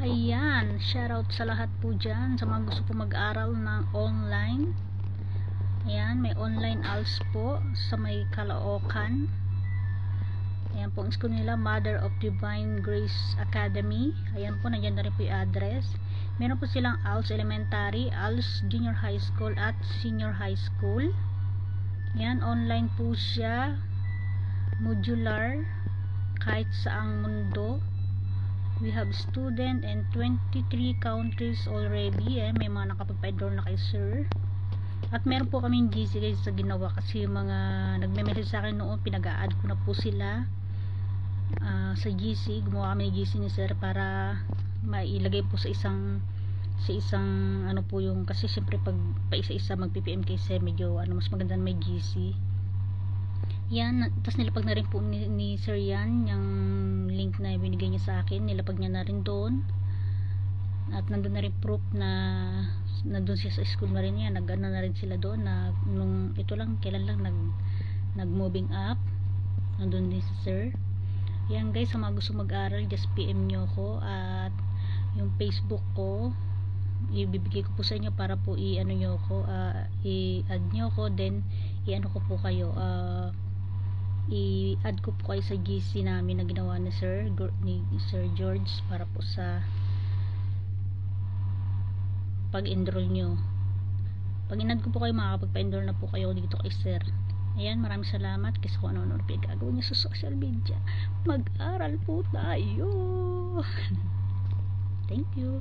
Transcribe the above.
Ayan, shoutout sa lahat po dyan sa mga gusto po mag-aral ng online. Ayan, may online ALS po sa may Caloocan. Ayan po ang school nila, Mother of Divine Grace Academy. Ayan po, nandiyan na rin po yung address. Meron po silang ALS Elementary, ALS Junior High School at Senior High School. Ayan, online po siya, modular, kahit saang mundo. We have student in 23 countries already. May mga nakapag-enroll na kay sir. At meron po kaming GC guys sa ginawa kasi yung mga nagme-message sa akin noon, pinag-a-add ko na po sila sa GC. Gumawa kami ng GC ni sir para mailagay po sa isang ano po yung, kasi syempre pag pa isa-isa mag-PPM kay sir, medyo mas maganda na may GC. Yan, tapos nilapag na rin po ni sir yan, yung link na binigay niya sa akin, nilapag niya na rin doon. At nandun na rin proof na nandun siya sa school na rin yan, nag-ano na rin sila doon na nung ito lang, kailan lang nag-moving up, nandun din si sir. Yan guys, sa mga gusto mag-aral, just PM nyo ko. At yung Facebook ko, ibibigay ko po sa inyo para po i-ano nyo ko, i-add nyo ko, then i-ano ko po kayo, i-add ko po kayo sa GC namin na ginawa ni Sir George para po sa pag-enroll nyo. Pag in-add ko po kayo, makakapagpa-enroll na po kayo dito kay Sir. Ayan, maraming salamat kasi kung ano-ano pinagagawin nyo sa social media. Mag-aral po tayo. Thank you.